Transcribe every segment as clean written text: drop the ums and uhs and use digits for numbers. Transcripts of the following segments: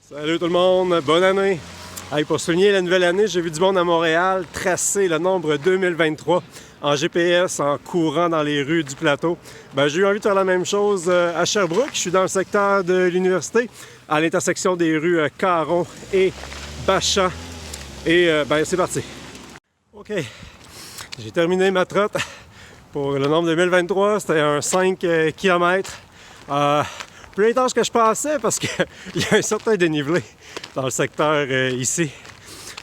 Salut tout le monde, bonne année! Hey, pour souligner la nouvelle année, j'ai vu du monde à Montréal tracer le nombre 2023 en GPS en courant dans les rues du plateau. J'ai eu envie de faire la même chose à Sherbrooke. Je suis dans le secteur de l'université, à l'intersection des rues Caron et Bachan. Et c'est parti! OK, j'ai terminé ma trotte pour le nombre 2023. C'était un 5 km. Plus intense que je pensais parce qu'il y a un certain dénivelé dans le secteur ici.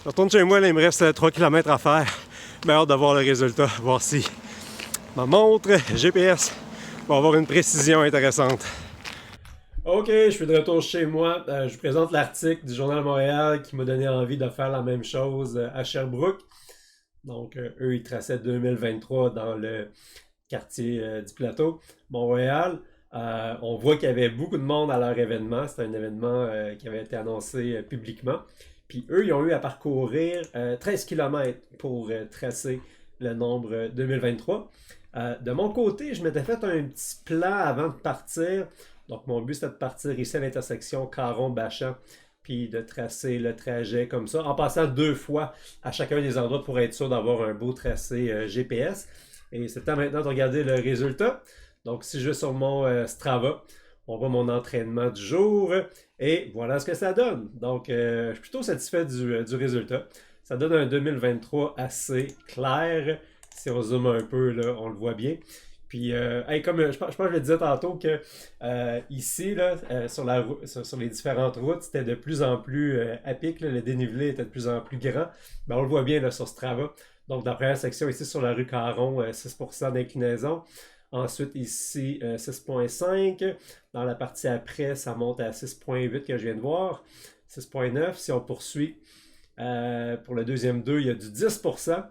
Je retourne chez moi, là, il me reste 3 km à faire. Mais hâte de voir le résultat, voir si ma montre GPS va avoir une précision intéressante. OK, je suis de retour chez moi. Je vous présente l'article du Journal de Montréal qui m'a donné envie de faire la même chose à Sherbrooke. Donc, eux, ils traçaient 2023 dans le quartier du Plateau, Montréal. On voit qu'il y avait beaucoup de monde à leur événement. C'était un événement qui avait été annoncé publiquement. Puis eux, ils ont eu à parcourir 13 km pour tracer le nombre 2023. De mon côté, je m'étais fait un petit plan avant de partir. Donc mon but, c'était de partir ici à l'intersection Caron-Bachan, puis de tracer le trajet comme ça, en passant 2 fois à chacun des endroits pour être sûr d'avoir un beau tracé GPS. Et c'est temps maintenant de regarder le résultat. Donc, si je vais sur mon Strava, on voit mon entraînement du jour et voilà ce que ça donne. Donc, je suis plutôt satisfait du résultat. Ça donne un 2023 assez clair. Si on zoome un peu, là, on le voit bien. Puis, comme je pense que je le disais tantôt que ici, là, sur les différentes routes, c'était de plus en plus à pic. Là, le dénivelé était de plus en plus grand. On le voit bien là, sur Strava. Donc, dans la première section ici sur la rue Caron, 6% d'inclinaison. Ensuite, ici, 6,5. Dans la partie après, ça monte à 6,8 que je viens de voir. 6,9. Si on poursuit, pour le deuxième 2, il y a du 10%.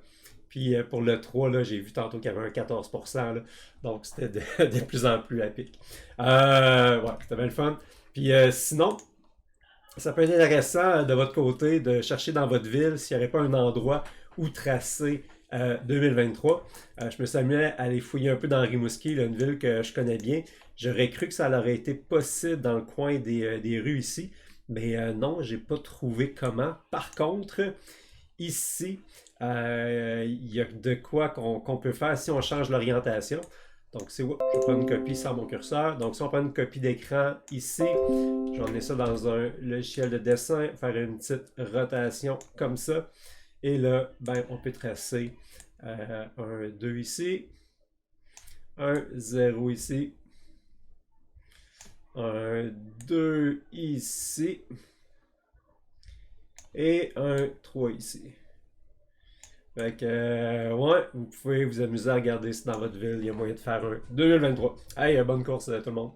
Puis pour le 3, là, j'ai vu tantôt qu'il y avait un 14%. Là. Donc, c'était de plus en plus à pic. Ouais, c'était bien le fun. Puis sinon, ça peut être intéressant de votre côté de chercher dans votre ville s'il n'y avait pas un endroit où tracer 2023. Je me suis amusé à aller fouiller un peu dans Rimouski, là, une ville que je connais bien. J'aurais cru que ça aurait été possible dans le coin des rues ici, mais non, j'ai pas trouvé comment. Par contre, ici, il y a de quoi qu'on peut faire si on change l'orientation. Donc, je vais prendre une copie sans mon curseur. Donc, si on prend une copie d'écran ici, je vais emmener ça dans un logiciel de dessin, faire une petite rotation comme ça. Et là, on peut tracer un 2 ici, un 0 ici, un 2 ici et un 3 ici. Fait que, ouais, vous pouvez vous amuser à regarder ça dans votre ville. Il y a moyen de faire un 2023. Hey, bonne course tout le monde!